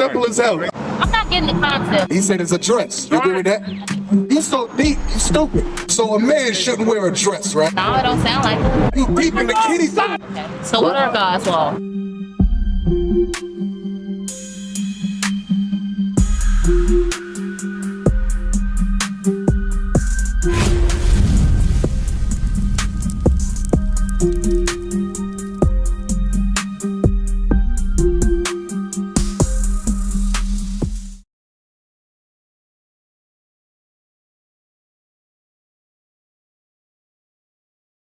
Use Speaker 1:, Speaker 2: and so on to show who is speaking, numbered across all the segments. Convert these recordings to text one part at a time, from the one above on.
Speaker 1: Simple as hell.
Speaker 2: I'm not getting the concept.
Speaker 1: He said it's a dress. You agree with that? He's so deep, he's stupid. So a man shouldn't wear a dress, right?
Speaker 2: No, it don't sound like it.
Speaker 1: You deep in the kitty side.
Speaker 2: Okay. So what are God's laws?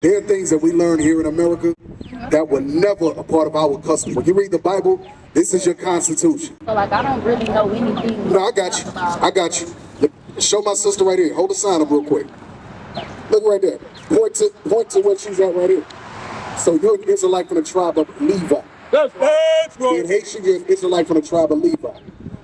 Speaker 3: There are things that we learn here in America that were never a part of our custom. When you read the Bible, this is your Constitution.
Speaker 2: So like I don't really know anything.
Speaker 3: No, I got you. I got you. Show my sister right here. Hold the sign up real quick. Look right there. Point to where she's at right here. So you're an Israelite from the tribe of Levi.
Speaker 4: That's right.
Speaker 3: In Haitian, you're an Israelite from the tribe of Levi.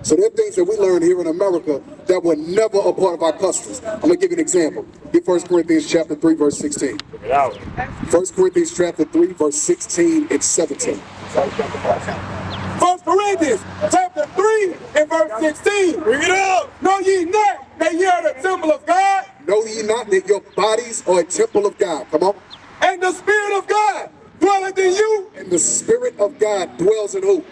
Speaker 3: So there are things that we learn here in America that were never a part of our customs. I'm going to give you an example. Get 1 Corinthians chapter 3, verse 16. 1 Corinthians chapter 3, verse 16 and 17.
Speaker 4: 1 Corinthians chapter 3 and verse 16. Bring it up. Know ye not that ye are the temple of God?
Speaker 3: Know ye not that your bodies are a temple of God? Come on.
Speaker 4: And the Spirit of God dwelleth in you?
Speaker 3: And the Spirit of God dwells in who?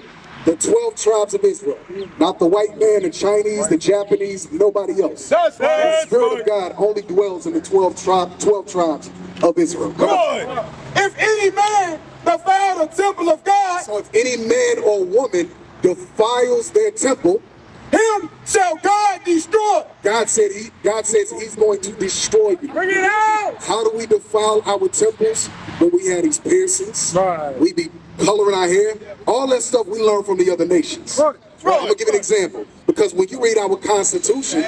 Speaker 3: The 12 tribes of Israel. Not the white man, the Chinese, the Japanese, nobody else.
Speaker 4: That's
Speaker 3: The Spirit of God only dwells in the 12 tribes of Israel. Come on.
Speaker 4: If any man defile the temple of God,
Speaker 3: So if any man or woman defiles their temple,
Speaker 4: him shall God destroy.
Speaker 3: God says he's going to destroy you.
Speaker 4: Bring it out.
Speaker 3: How do we defile our temples? When we had these piercings,
Speaker 4: Right.
Speaker 3: we be coloring our hair, all that stuff we learn from the other nations.
Speaker 4: Right.
Speaker 3: I'm gonna give you an example, because when you read our Constitution,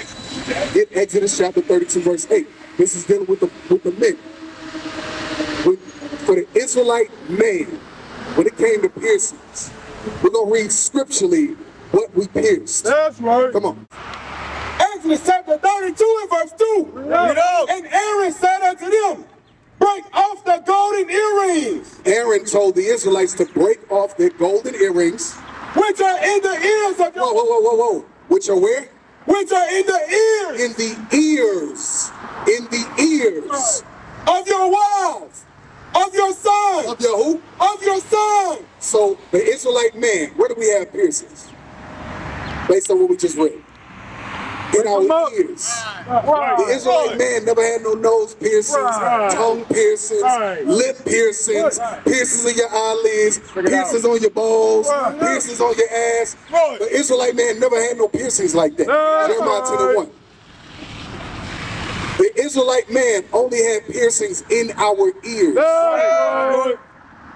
Speaker 3: in Exodus chapter 32, verse 8, this is dealing with the men. For the Israelite man, when it came to piercings, we're gonna read scripturally what we pierced.
Speaker 4: That's right.
Speaker 3: Come on.
Speaker 4: Exodus chapter 32 and verse 2. And Aaron said unto them, break off the golden earrings,
Speaker 3: Aaron told the Israelites to break off their golden earrings.
Speaker 4: which are in the ears of
Speaker 3: Whoa,
Speaker 4: your,
Speaker 3: whoa, whoa, whoa, whoa. Which are where?
Speaker 4: which are in the ears
Speaker 3: In the ears. In the ears.
Speaker 4: of your wives, of your sons,
Speaker 3: Of your who?
Speaker 4: of your sons.
Speaker 3: So the Israelite man, where do we have piercings? Based on what we just read. In our ears. The Israelite man never had no nose piercings, tongue piercings, lip piercings, piercings in your eyelids, piercings on your balls, piercings on your ass. The Israelite man never had no piercings like that. Jeremiah 10:1. The Israelite man only had piercings in our ears.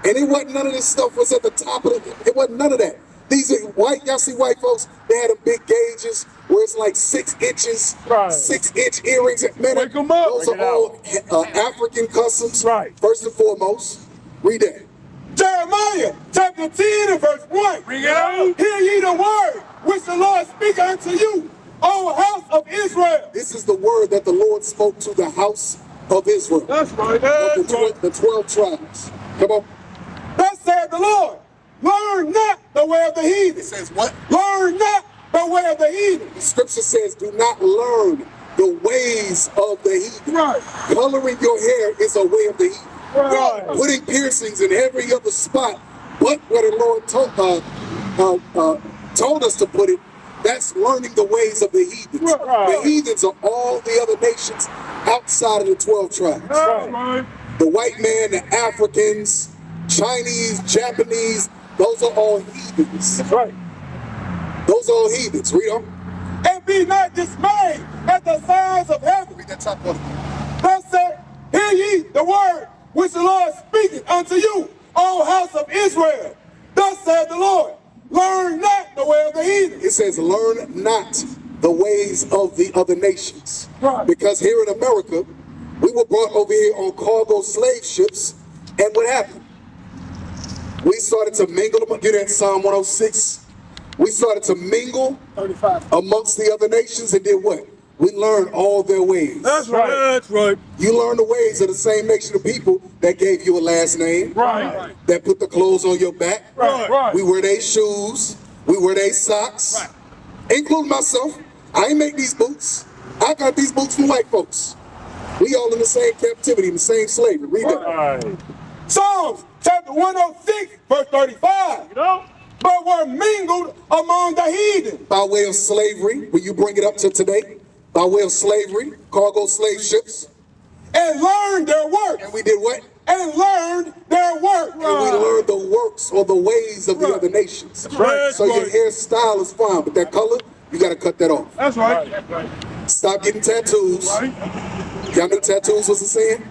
Speaker 3: And it wasn't none of this stuff was at the top of it. It wasn't none of that. These are white, y'all see white folks, they had them big gauges where it's like 6 inches, 6-inch earrings. Man,
Speaker 4: Wake 'em up.
Speaker 3: those are all African customs,
Speaker 4: Right.
Speaker 3: first and foremost. Read that.
Speaker 4: Jeremiah chapter 10 and verse 1.
Speaker 5: Bring it out.
Speaker 4: Hear ye the word which the Lord speak unto you, O house of Israel.
Speaker 3: This is the word that the Lord spoke to the house of Israel.
Speaker 4: That's right.
Speaker 3: Of the 12 tribes. Come on.
Speaker 4: Thus said the Lord, learn not the way of the heathen.
Speaker 3: It says what?
Speaker 4: Learn not the way of the heathen.
Speaker 3: The scripture says, do not learn the ways of the heathen.
Speaker 4: Right.
Speaker 3: Coloring your hair is a way of the heathen.
Speaker 4: Right.
Speaker 3: Putting piercings in every other spot but where the Lord told us to put it, that's learning the ways of the heathens.
Speaker 4: Right.
Speaker 3: The heathens are all the other nations outside of the 12 tribes.
Speaker 4: Right.
Speaker 3: The white man, the Africans, Chinese, Japanese, those are all heathens.
Speaker 4: That's right.
Speaker 3: Those are all heathens. Read on.
Speaker 4: And be not dismayed at the signs of heaven.
Speaker 3: Read that top one.
Speaker 4: Thus said, hear ye the word which the Lord speaketh unto you, O house of Israel. Thus said the Lord, learn not the way of the heathen.
Speaker 3: It says, learn not the ways of the other nations.
Speaker 4: Right.
Speaker 3: Because here in America, we were brought over here on cargo slave ships, and what happened? We started to mingle, get that Psalm 106. We started to mingle
Speaker 4: 35.
Speaker 3: amongst the other nations and did what? We learned all their ways.
Speaker 4: That's right. That's right.
Speaker 3: You learn the ways of the same nation of people that gave you a last name,
Speaker 4: Right.
Speaker 3: that put the clothes on your back.
Speaker 4: Right. Right.
Speaker 3: We wear their shoes. We wear their socks, including myself. I ain't make these boots. I got these boots from white folks. We all in the same captivity, in the same slavery. Read that.
Speaker 4: Psalms chapter 106, verse 35.
Speaker 5: You know?
Speaker 4: But were mingled among the heathen.
Speaker 3: By way of slavery, when you bring it up to today, by way of slavery, cargo slave ships.
Speaker 4: And learned their works.
Speaker 3: And we did what?
Speaker 4: And learned their works.
Speaker 3: And we learned the works or the ways of the other nations.
Speaker 5: Right.
Speaker 3: So your hairstyle is fine, but that color, you got to cut that off.
Speaker 5: That's right.
Speaker 3: Stop getting tattoos. Y'all know tattoos was a sin?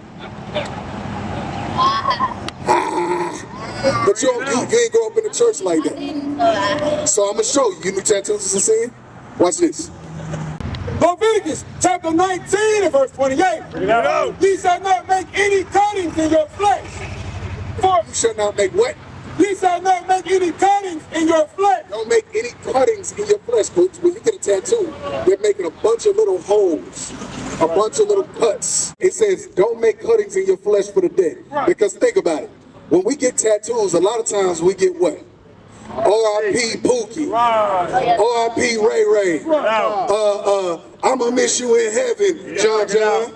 Speaker 3: But you ain't grow up in the church like that. So I'm going to show you. You knew tattoos was a sin? Watch this.
Speaker 4: Leviticus chapter 19 and verse 28. Ye shall not make any cuttings in your flesh. For
Speaker 3: You shall not make what?
Speaker 4: ye shall not make any cuttings in your flesh.
Speaker 3: Don't make any cuttings in your flesh, coach. When you get a tattoo, they're making a bunch of little holes, a bunch of little cuts. It says, don't make cuttings in your flesh for the dead. Because think about it. When we get tattoos, a lot of times we get what? R.I.P. Pookie. R.I.P. Ray Ray. I'ma miss you in heaven, John John.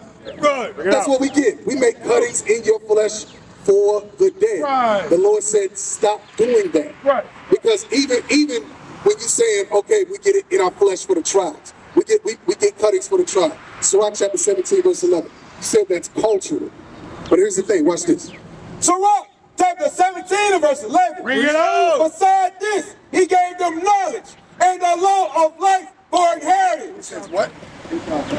Speaker 3: That's what we get. We make cuttings in your flesh for the dead. The Lord said, stop doing that. Because even when you saying, okay, we get it in our flesh for the tribes. We get cuttings for the tribe. Sirach chapter 17, verse 11. He said that's cultural. But here's the thing, watch this.
Speaker 4: Sirach chapter 17 and verse 11.
Speaker 5: Bring it on.
Speaker 4: Beside this, he gave them knowledge and the law of life for inheritance.
Speaker 3: What?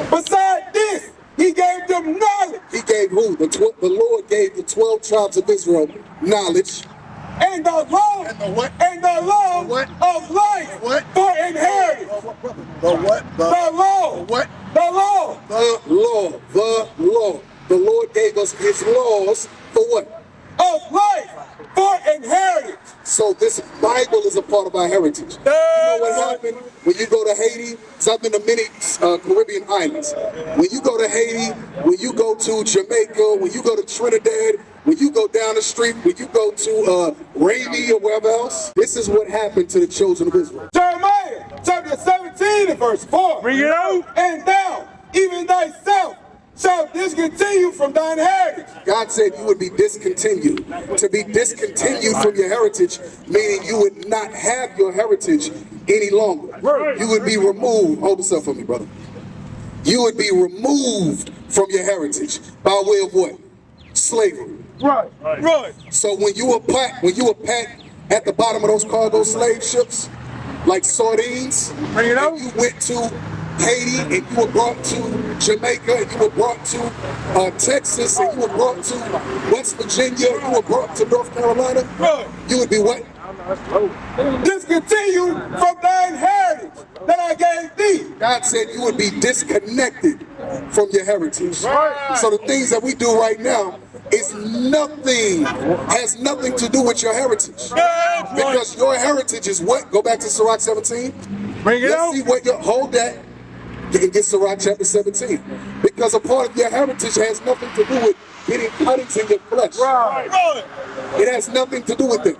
Speaker 4: Beside this, he gave them knowledge.
Speaker 3: He gave who? The Lord gave the 12 tribes of Israel knowledge.
Speaker 4: And the law.
Speaker 3: And the what?
Speaker 4: And the law
Speaker 3: What?
Speaker 4: of life
Speaker 3: What?
Speaker 4: for inheritance.
Speaker 3: The what?
Speaker 4: The law.
Speaker 3: What?
Speaker 4: The law.
Speaker 3: The law. The law. The Lord gave us his laws for what?
Speaker 4: Of life for inheritance.
Speaker 3: So this Bible is a part of our heritage. You know what happened when you go to Haiti? So I've been to many Caribbean islands. When you go to Haiti, when you go to Jamaica, when you go to Trinidad, when you go down the street, when you go to Raimi or wherever else, this is what happened to the children of Israel.
Speaker 4: Jeremiah chapter 17 and verse 4.
Speaker 5: Bring it out.
Speaker 4: And thou, even thyself, shalt discontinue from thine heritage.
Speaker 3: God said you would be discontinued. To be discontinued from your heritage, meaning you would not have your heritage any longer. You would be removed. Hold this up for me, brother. You would be removed from your heritage by way of what? Slavery.
Speaker 4: Right.
Speaker 3: So when you were packed at the bottom of those cargo slave ships, like sardines,
Speaker 4: Bring it out.
Speaker 3: and you went to Haiti, and you were brought to Jamaica, and you were brought to Texas, and you were brought to West Virginia, you were brought to North Carolina, you would be what?
Speaker 4: Discontinue from thine heritage that I gave thee.
Speaker 3: God said you would be disconnected from your heritage. So the things that we do right now is has nothing to do with your heritage. Because your heritage is what? Go back to Sirach 17.
Speaker 5: Bring it
Speaker 3: Let's
Speaker 5: out.
Speaker 3: see what hold that. You can get Sirach chapter 17. Because a part of your heritage has nothing to do with getting cuttings in your flesh. It has nothing to do with it.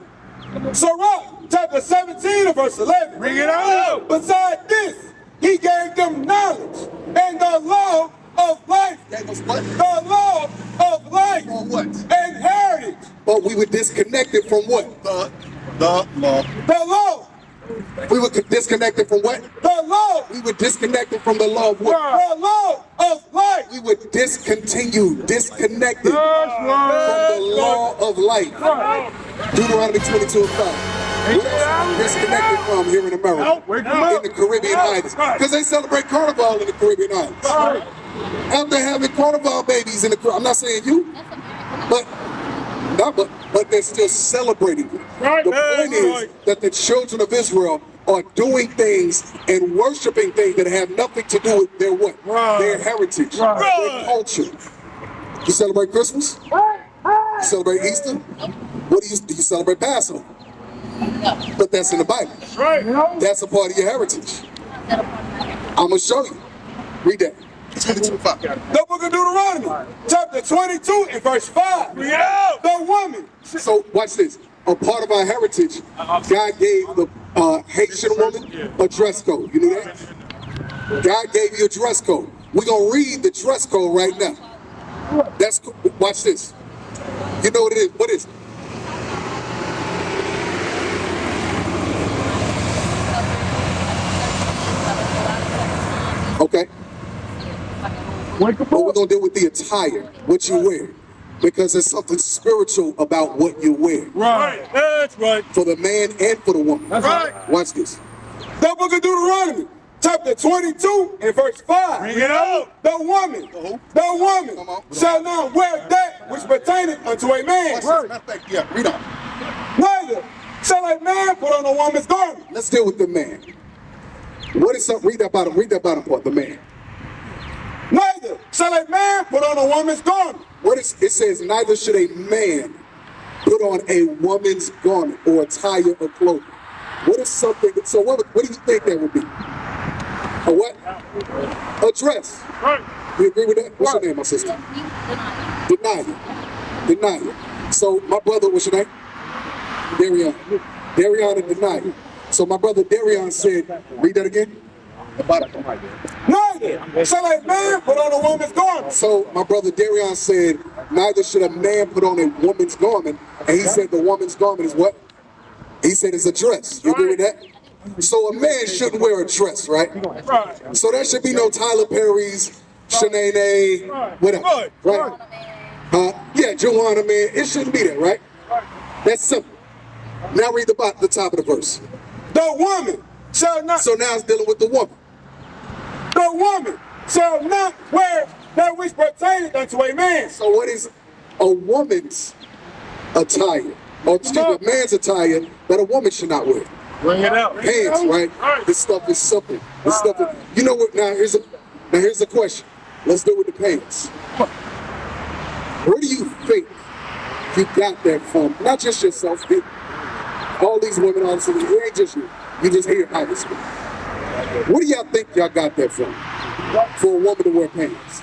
Speaker 4: Sirach chapter 17 and verse 11.
Speaker 5: Bring it out.
Speaker 4: Beside this, he gave them knowledge and the law of life.
Speaker 3: That was what?
Speaker 4: The law of life
Speaker 3: For what?
Speaker 4: and heritage.
Speaker 3: But we were disconnected from what? The law.
Speaker 4: The law.
Speaker 3: We were disconnected from what?
Speaker 4: The law.
Speaker 3: We were disconnected from the law of what?
Speaker 4: The law of life.
Speaker 3: We were disconnected from the law of life. Deuteronomy 22 and 5. Where else are we disconnected from here in America? In the Caribbean islands. Because they celebrate Carnival in the Caribbean islands. Out there having Carnival babies in the Caribbean. I'm not saying you, but they're still celebrating it. The point is that the children of Israel are doing things and worshiping things that have nothing to do with their what? Their heritage, their culture. You celebrate Christmas? You celebrate Easter? What do you celebrate Passover? But that's in the Bible. That's a part of your heritage. I'm gonna show you. Read that. 22:5.
Speaker 4: The book of Deuteronomy, chapter 22 and verse 5. The woman.
Speaker 3: So watch this. A part of our heritage, God gave Haitian woman, a dress code. You knew that? God gave you a dress code. We're going to read the dress code right now. That's watch this. You know what it is? What is it? Okay. But we're going to deal with the attire, what you wear. Because there's something spiritual about what you wear.
Speaker 4: Right. That's right.
Speaker 3: For the man and for the woman.
Speaker 4: That's right.
Speaker 3: Watch this.
Speaker 4: The book of Deuteronomy, chapter 22 and verse 5. Bring it out. The woman shall not wear that which pertaineth unto a man.
Speaker 3: Yeah, read on.
Speaker 4: Neither shall a man put on a woman's garment.
Speaker 3: Let's deal with the man. What is up? Read that bottom part, the man.
Speaker 4: Neither shall a man put on a woman's garment.
Speaker 3: What is it says, neither should a man put on a woman's garment or attire or clothing. What is something, so what do you think that would be? A what? A dress.
Speaker 4: Right.
Speaker 3: You agree with that? What's your name, my sister? Deny it. So my brother, what's your name? Darion and Deny it. So my brother Darion said, read that again.
Speaker 4: Neither shall a man put on a woman's garment.
Speaker 3: So my brother Darion said, neither should a man put on a woman's garment. And he said the woman's garment is what? He said it's a dress. You agree with that? So a man shouldn't wear a dress, right?
Speaker 4: Right.
Speaker 3: So there should be no Tyler Perry's, Shanae, whatever. Right? Yeah, Joanna, man. It shouldn't be that, right? That's simple. Now read the top of the verse.
Speaker 4: The woman shall not.
Speaker 3: So now it's dealing with the woman.
Speaker 4: The woman shall not wear that which pertaineth unto a man.
Speaker 3: So what is a woman's attire? Or excuse me, a man's attire that a woman should not wear?
Speaker 4: Bring it out.
Speaker 3: Pants, right? This stuff is simple. This stuff is, you know what? Now here's the question. Let's deal with the pants. Where do you think you got that from? Not just yourself. All these women, all this, it ain't just you. You just hear how this goes. Where do y'all think y'all got that from? For a woman to wear pants?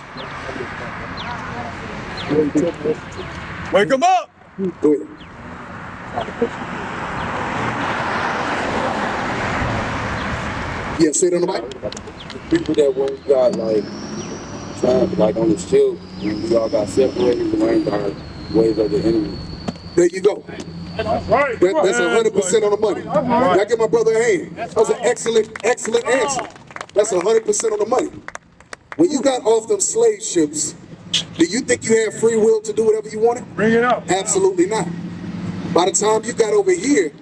Speaker 4: Wake them up.
Speaker 3: Go ahead. Yeah, say it on the mic.
Speaker 5: People that once got like on his shield, we all got separated and learned our ways of the enemy.
Speaker 3: There you go.
Speaker 4: That's right.
Speaker 3: That's 100% on the money. I give my brother a hand. That was an excellent answer. That's 100% on the money. When you got off them slave ships, do you think you had free will to do whatever you wanted?
Speaker 4: Bring it up.
Speaker 3: Absolutely not. By the time you got over here,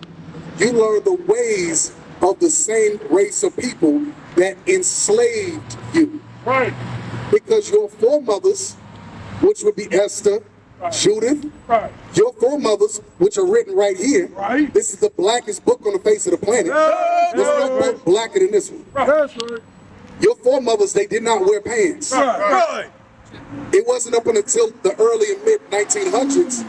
Speaker 3: you learned the ways of the same race of people that enslaved you.
Speaker 4: Right.
Speaker 3: Because your foremothers, which would be Esther, Judith, your foremothers, which are written right here.
Speaker 4: Right.
Speaker 3: This is the blackest book on the face of the planet. There's no book blacker than this one.
Speaker 4: That's right.
Speaker 3: Your foremothers, they did not wear pants.
Speaker 4: Right.
Speaker 3: It wasn't up until the early and mid 1900s,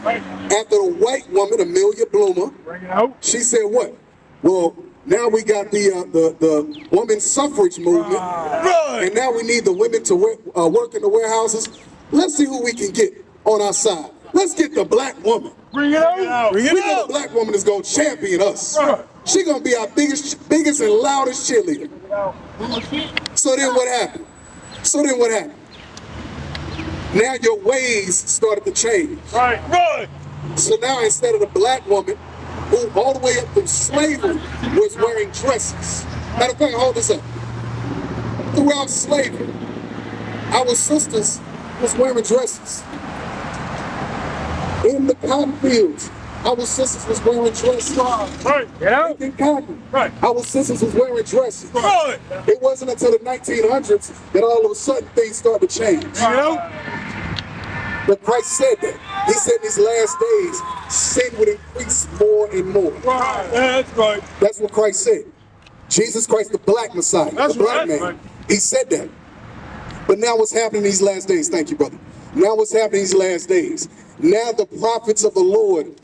Speaker 3: after the white woman, Amelia Bloomer,
Speaker 4: Bring it out.
Speaker 3: she said what? Well, now we got the women's suffrage movement, and now we need the women to work in the warehouses. Let's see who we can get on our side. Let's get the black woman.
Speaker 4: Bring it out. Bring
Speaker 3: We know the black woman is gonna champion us. She gonna be our biggest and loudest cheerleader. So then what happened? Now your ways started to change.
Speaker 4: Right.
Speaker 3: So now instead of the black woman, who all the way up from slavery was wearing dresses. Matter of fact, hold this up. Throughout slavery, our sisters was wearing dresses. In the cotton fields, our sisters was wearing dresses.
Speaker 4: Right. Yeah.
Speaker 3: In cotton,
Speaker 4: Right.
Speaker 3: our sisters was wearing dresses.
Speaker 4: Right.
Speaker 3: It wasn't until the 1900s that all of a sudden things started to change. But Christ said that. He said in these last days, sin would increase more and more.
Speaker 4: Right. That's right.
Speaker 3: That's what Christ said. Jesus Christ, the black Messiah,
Speaker 4: That's
Speaker 3: the black
Speaker 4: right.
Speaker 3: man. He said that. But now what's happening these last days? Thank you, brother. Now what's happening these last days? Now the prophets of the Lord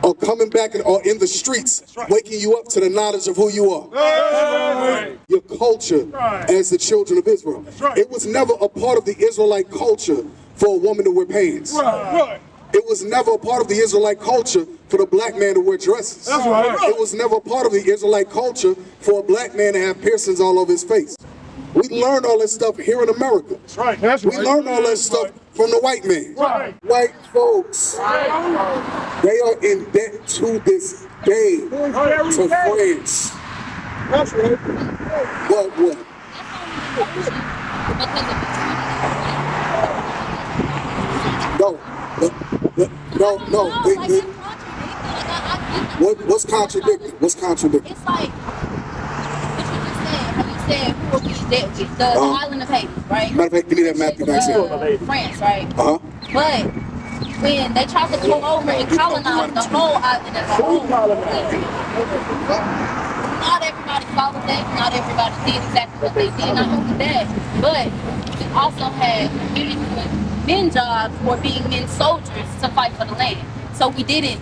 Speaker 3: are coming back and are in the streets, waking you up to the knowledge of who you are.
Speaker 4: Right.
Speaker 3: Your culture as the children of Israel.
Speaker 4: right.
Speaker 3: It was never a part of the Israelite culture for a woman to wear pants.
Speaker 4: Right.
Speaker 3: It was never a part of the Israelite culture for the black man to wear dresses.
Speaker 4: That's right.
Speaker 3: It was never a part of the Israelite culture for a black man to have piercings all over his face. We learned all that stuff here in America.
Speaker 4: That's right. That's
Speaker 3: We learned all that stuff from the white man.
Speaker 4: Right.
Speaker 3: White folks, they are in debt to this day to France.
Speaker 4: That's right.
Speaker 3: What? No. What's contradicting? What's contradicting?
Speaker 2: It's like what you just said. How you said who will be dead with the island of Haiti, right?
Speaker 3: Matter of fact, give me that Matthew 19.
Speaker 2: France, right?
Speaker 3: Uh-huh.
Speaker 2: But when they tried to come over and colonize the whole island as a whole, not everybody followed that. Not everybody did exactly what they did. Not only that, but we also had women doing men jobs or being men soldiers to fight for the land. So we didn't.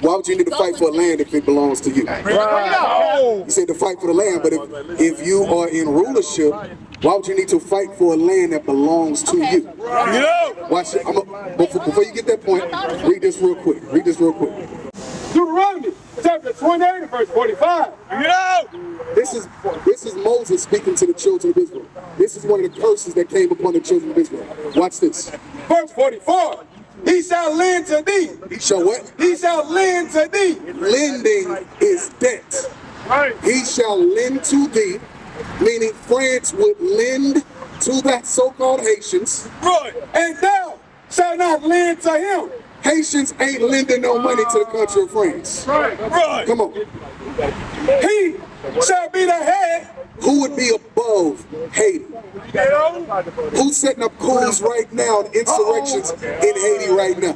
Speaker 3: Why would you need to fight for land if it belongs to you?
Speaker 4: Right.
Speaker 3: You said to fight for the land, but if you are in rulership, why would you need to fight for a land that belongs to you? Watch it. Before you get that point, read this real quick.
Speaker 4: Deuteronomy chapter 28 verse 45.
Speaker 3: This is Moses speaking to the children of Israel. This is one of the curses that came upon the children of Israel. Watch this.
Speaker 4: Verse 44. He shall lend to thee.
Speaker 3: He shall what?
Speaker 4: He shall lend to thee.
Speaker 3: Lending is debt.
Speaker 4: Right.
Speaker 3: He shall lend to thee, meaning France would lend to the so-called Haitians.
Speaker 4: Right. And thou shalt not lend to him.
Speaker 3: Haitians ain't lending no money to the country of France.
Speaker 4: Right. Right.
Speaker 3: Come on.
Speaker 4: He shall be the head.
Speaker 3: Who would be above Haiti? Who's setting up coups right now and insurrections in Haiti right now?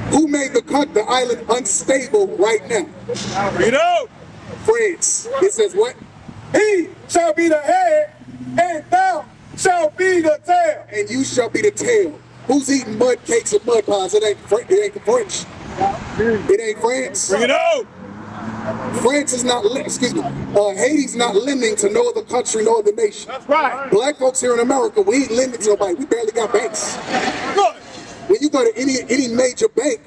Speaker 3: Who made the island unstable right now? France. It says what?
Speaker 4: He shall be the head, and thou shalt be the tail.
Speaker 3: And you shall be the tail. Who's eating mud cakes and mud pies? It ain't the French. It ain't France.
Speaker 4: Bring it out.
Speaker 3: France is not, Haiti's not lending to no other country, no other nation.
Speaker 4: That's right.
Speaker 3: Black folks here in America, we ain't lending to nobody. We barely got banks. When you go to any major bank,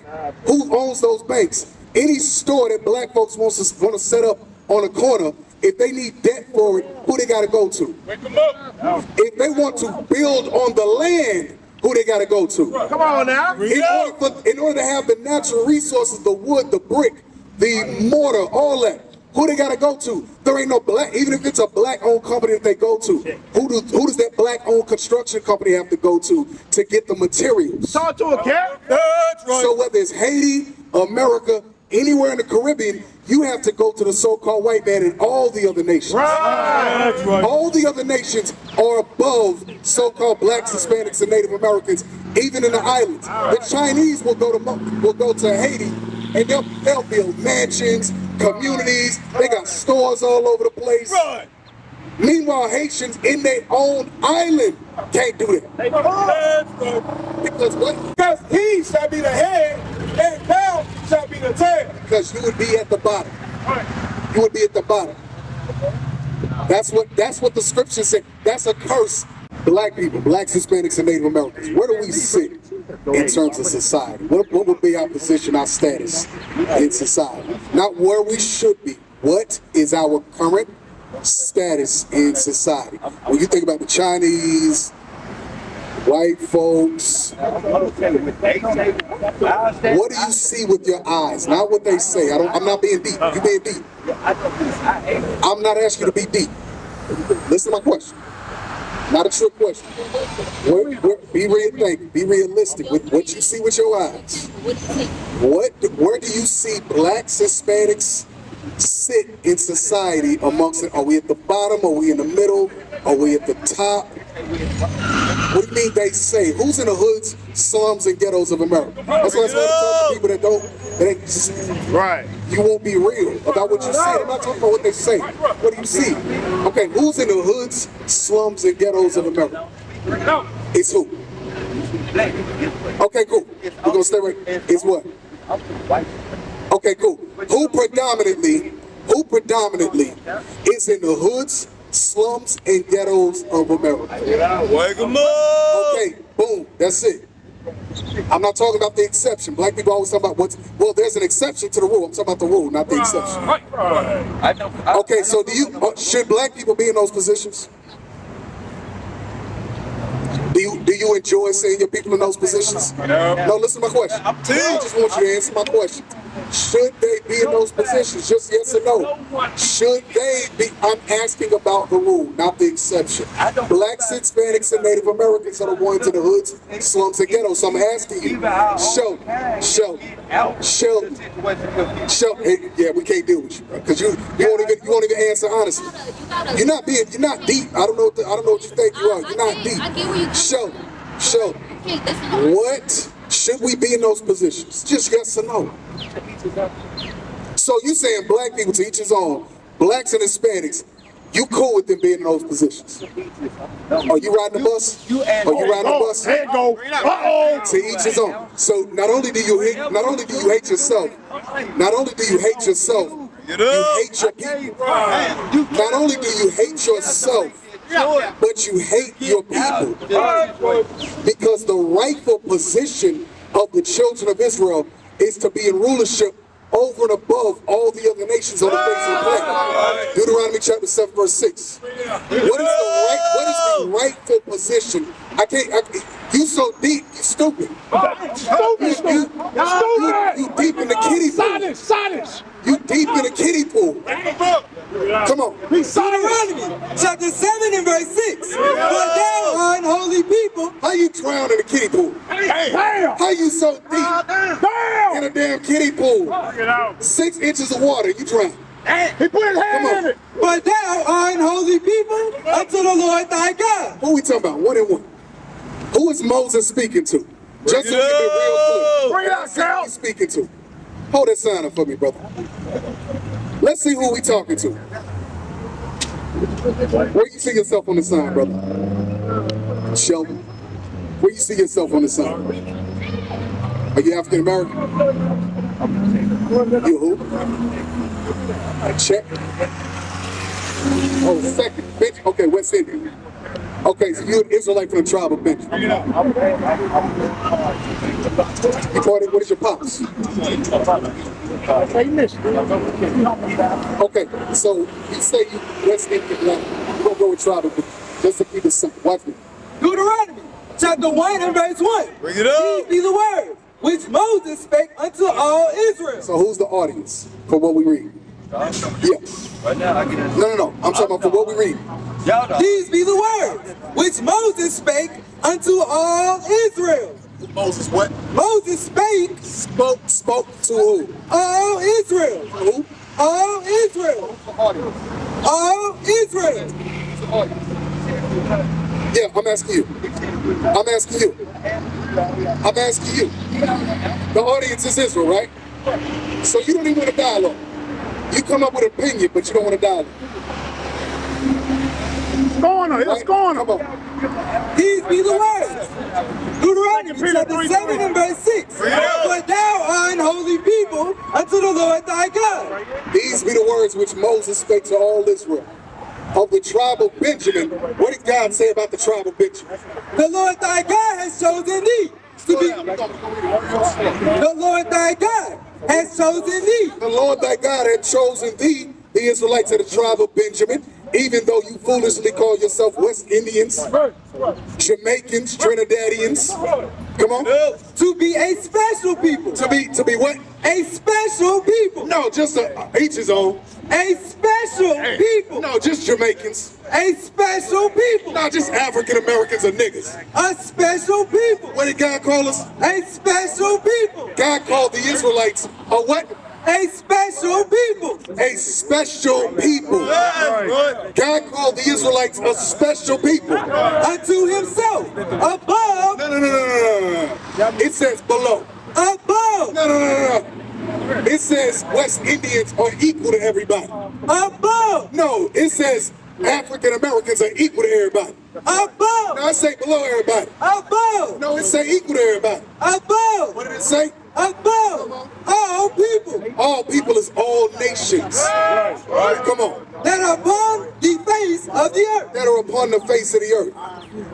Speaker 3: who owns those banks? Any store that black folks want to set up on a corner, if they need debt for it, who they got to go to? If they want to build on the land, who they got to go to?
Speaker 4: Come on now.
Speaker 3: In order to have the natural resources, the wood, the brick, the mortar, all that, who they got to go to? There ain't no black, even if it's a black-owned company that they go to, who does that black-owned construction company have to go to get the materials?
Speaker 4: Talk to a cat. That's right.
Speaker 3: So whether it's Haiti, America, anywhere in the Caribbean, you have to go to the so-called white man and all the other nations.
Speaker 4: Right. That's right.
Speaker 3: All the other nations are above so-called blacks, Hispanics, and Native Americans, even in the islands. The Chinese will go to Haiti, and they'll build mansions, communities. They got stores all over the place.
Speaker 4: Right.
Speaker 3: Meanwhile, Haitians in their own island can't do that.
Speaker 4: That's right.
Speaker 3: Because what?
Speaker 4: Because he shall be the head, and thou shalt be the tail.
Speaker 3: Because you would be at the bottom.
Speaker 4: Right.
Speaker 3: You would be at the bottom. That's what the scripture said. That's a curse. Black people, blacks, Hispanics, and Native Americans. Where do we sit in terms of society? What would be our position, our status in society? Not where we should be. What is our current status in society? When you think about the Chinese, white folks, what do you see with your eyes? Not what they say. I'm not being deep. You being deep. I'm not asking you to be deep. Listen to my question. Not a trick question. Be realistic with what you see with your eyes. Where do you see blacks, Hispanics sit in society amongst it? Are we at the bottom? Are we in the middle? Are we at the top? What do you mean they say? Who's in the hoods, slums, and ghettos of America? That's why I tell people that just,
Speaker 4: Right.
Speaker 3: you won't be real about what you see. I'm not talking about what they say. What do you see? Okay, who's in the hoods, slums, and ghettos of America? It's who? Okay, cool. We're gonna stay right. It's what? Okay, cool. Who predominantly is in the hoods, slums, and ghettos of America?
Speaker 4: Wake 'em up.
Speaker 3: Okay, boom. That's it. I'm not talking about the exception. Black people always talk about well, there's an exception to the rule. I'm talking about the rule, not the exception. Okay, so should black people be in those positions? Do you enjoy seeing your people in those positions? No, listen to my question. I just want you to answer my question. Should they be in those positions? Just yes or no. Should they be? I'm asking about the rule, not the exception. Blacks, Hispanics, and Native Americans are the ones in the hoods, slums, and ghettos. So I'm asking you. Show. Hey, yeah, we can't deal with you, bro, because you won't even answer honestly. You're not deep. I don't know what you think you are. You're not deep. Show. What should we be in those positions? Just yes or no. So you saying black people, to each his own, blacks and Hispanics, you cool with them being in those positions? Are you riding the bus?
Speaker 4: There you go. Uh-oh.
Speaker 3: To each his own. So not only do you hate yourself, you hate your people. Not only do you hate yourself, but you hate your people. Because the rightful position of the children of Israel is to be in rulership over and above all the other nations on the face of the planet. Deuteronomy chapter 7, verse 6. What is the rightful position? You so deep, you stupid. You deep in the kiddie pool.
Speaker 4: Silence.
Speaker 3: You deep in the kiddie pool. Come on.
Speaker 6: Deuteronomy chapter 7 and verse 6. For thou art unholy people.
Speaker 3: How you drown in a kiddie pool?
Speaker 4: Damn.
Speaker 3: How you so deep in a damn kiddie pool? 6 inches of water, you drown.
Speaker 4: He put his hand in it.
Speaker 6: For thou art unholy people unto the Lord thy God.
Speaker 3: Who we talking about? 1 and 1. Who is Moses speaking to? Just so we can be real clear.
Speaker 4: Bring it out, Cal.
Speaker 3: Who's he speaking to? Hold that sign up for me, brother. Let's see who we talking to. Where you see yourself on the sign, brother? Sheldon. Where you see yourself on the sign? Are you African American? You who? Check. Oh, second. Bench. Okay, West Indian. Okay, so you're an Israelite from the tribe of Benjamin. You party, what is your pops? Okay, so you say you West Indian black. You're going to go with tribe of Benjamin. Just to keep it simple. Watch me.
Speaker 6: Deuteronomy chapter 1 and verse 1. Bring it up. These be the words which Moses spake unto all Israel.
Speaker 3: So who's the audience for what we read? Yes. No. I'm talking about for what we read.
Speaker 6: These be the words which Moses spake unto all Israel.
Speaker 3: Moses what?
Speaker 6: Moses spake.
Speaker 3: Spoke to who?
Speaker 6: All Israel.
Speaker 3: Who?
Speaker 6: All Israel. All Israel.
Speaker 3: Yeah, I'm asking you. The audience is Israel, right? So you don't even want a dialogue. You come up with an opinion, but you don't want a dialogue.
Speaker 4: It's corner.
Speaker 3: Come on.
Speaker 6: These be the words. Deuteronomy chapter 7 and verse 6. For thou art unholy people unto the Lord thy God.
Speaker 3: These be the words which Moses spake to all Israel. Of the tribe of Benjamin. What did God say about the tribe of Benjamin?
Speaker 6: The Lord thy God has chosen thee to be. The Lord thy God has chosen thee.
Speaker 3: The Lord thy God had chosen thee, the Israelites of the tribe of Benjamin, even though you foolishly call yourself West Indians, Jamaicans, Trinidadians. Come on.
Speaker 6: To be a special people.
Speaker 3: To be what?
Speaker 6: A special people.
Speaker 3: No, just each his own.
Speaker 6: A special people.
Speaker 3: No, just Jamaicans.
Speaker 6: A special people.
Speaker 3: Not just African Americans or niggas.
Speaker 6: A special people.
Speaker 3: What did God call us?
Speaker 6: A special people.
Speaker 3: God called the Israelites a what?
Speaker 6: A special people.
Speaker 3: A special people. God called the Israelites a special people.
Speaker 6: Unto himself. Above.
Speaker 3: No. It says below.
Speaker 6: Above.
Speaker 3: No. It says West Indians are equal to everybody.
Speaker 6: Above.
Speaker 3: No, it says African Americans are equal to everybody.
Speaker 6: Above.
Speaker 3: No, it say below everybody.
Speaker 6: Above.
Speaker 3: No, it say equal to everybody.
Speaker 6: Above.
Speaker 3: What did it say?
Speaker 6: Above. All people.
Speaker 3: All people is all nations. Come on.
Speaker 6: That are upon the face of the earth.
Speaker 3: That are upon the face of the earth.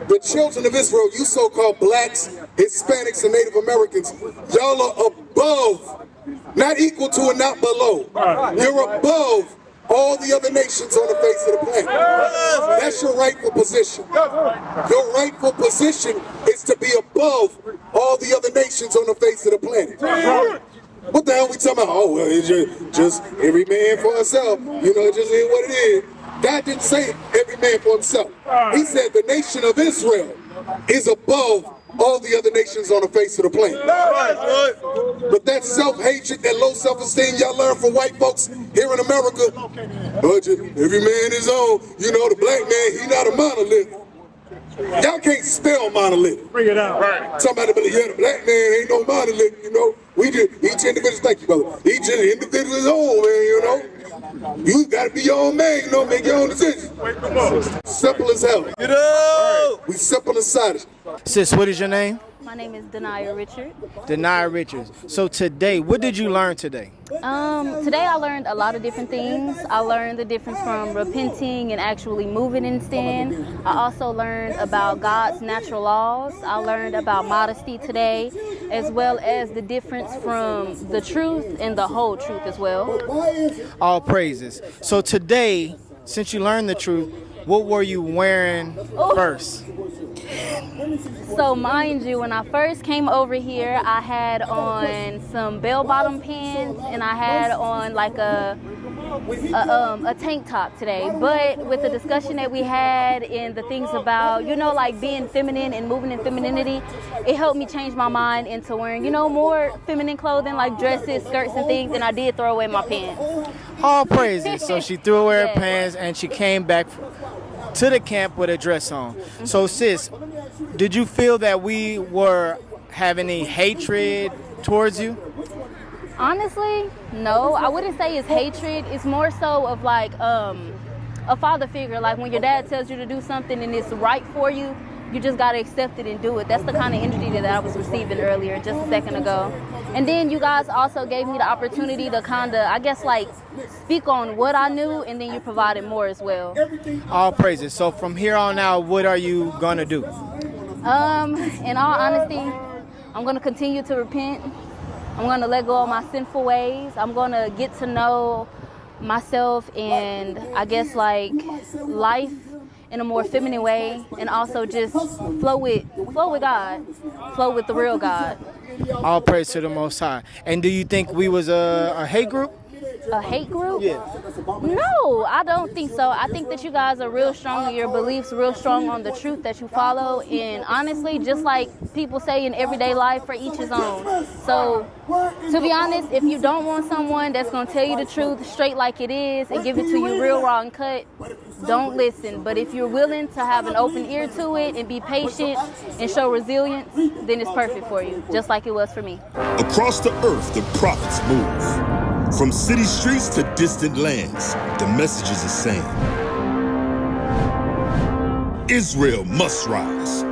Speaker 3: The children of Israel, you so-called blacks, Hispanics and Native Americans, y'all are above, not equal to and not below. You're above all the other nations on the face of the planet. That's your rightful position. Your rightful position is to be above all the other nations on the face of the planet. What the hell we talking about? Oh, well, it's just every man for himself. You know, it just is what it is. God didn't say every man for himself. He said the nation of Israel is above all the other nations on the face of the planet. But that self-hatred, that low self-esteem y'all learn from white folks here in America, every man is own. You know, the black man, he not a monolith. Y'all can't spell monolith. Bring it out. Right. Somebody be like, yeah, the black man ain't no monolith, you know. We just, each individual, thank you, brother. Each individual is own, man, you know. You gotta be your own man, you know, make your own decisions. Simple as hell. Get up! We simple inside it.
Speaker 7: Sis, what is your name?
Speaker 2: My name is Denia Richard.
Speaker 7: Denia Richards. So today, what did you learn today?
Speaker 2: Today I learned a lot of different things. I learned the difference from repenting and actually moving in sin. I also learned about God's natural laws. I learned about modesty today, as well as the difference from the truth and the whole truth as well.
Speaker 7: All praises. So today, since you learned the truth, what were you wearing first?
Speaker 2: So mind you, when I first came over here, I had on some bell-bottom pants and I had on like a tank top today. But with the discussion that we had and the things about, you know, like being feminine and moving in femininity, it helped me change my mind into wearing, you know, more feminine clothing like dresses, skirts, and things, and I did throw away my pants.
Speaker 7: All praises. So she threw away her pants and she came back to the camp with a dress on. So sis, did you feel that we were having any hatred towards you?
Speaker 2: Honestly, no. I wouldn't say it's hatred. It's more so of like a father figure. Like when your dad tells you to do something and it's right for you, you just got to accept it and do it. That's the kind of energy that I was receiving earlier, just a second ago. And then you guys also gave me the opportunity to kind of, I guess, like speak on what I knew, and then you provided more as well.
Speaker 7: All praises. So from here on out, what are you going to do?
Speaker 2: In all honesty, I'm going to continue to repent. I'm going to let go of my sinful ways. I'm going to get to know myself and I guess like life in a more feminine way, and also just flow with God, flow with the real God.
Speaker 7: All praise to the Most High. And do you think we was a hate group?
Speaker 2: A hate group?
Speaker 7: Yeah.
Speaker 2: No, I don't think so. I think that you guys are real strong in your beliefs, real strong on the truth that you follow. And honestly, just like people say in everyday life, for each his own. So, to be honest, if you don't want someone that's going to tell you the truth straight like it is and give it to you real raw and cut, don't listen. But if you're willing to have an open ear to it and be patient and show resilience, then it's perfect for you, just like it was for me.
Speaker 8: Across the earth, the prophets move. From city streets to distant lands, the message is the same. Israel must rise.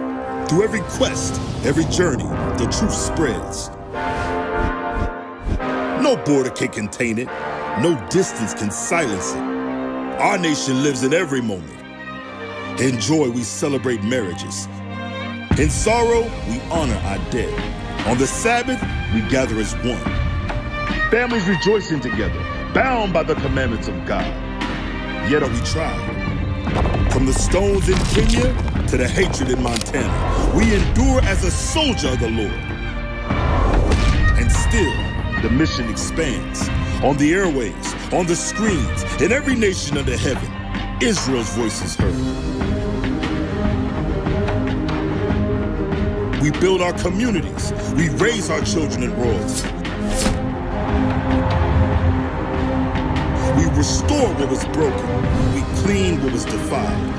Speaker 8: Through every quest, every journey, the truth spreads. No border can contain it. No distance can silence it. Our nation lives in every moment. In joy, we celebrate marriages. In sorrow, we honor our dead. On the Sabbath, we gather as one. Families rejoicing together, bound by the commandments of God. Yet are we tried. From the stones in Kenya to the hatred in Montana, we endure as a soldier of the Lord. And still, the mission expands. On the airways, on the screens, in every nation under heaven, Israel's voice is heard. We build our communities. We raise our children in royalty. We restore what was broken. We clean what was defiled.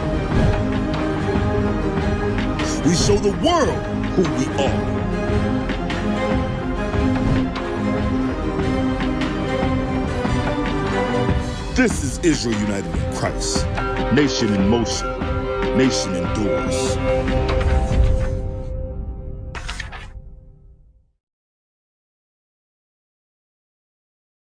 Speaker 8: We show the world who we are. This is Israel united in Christ. Nation in motion. Nation endures.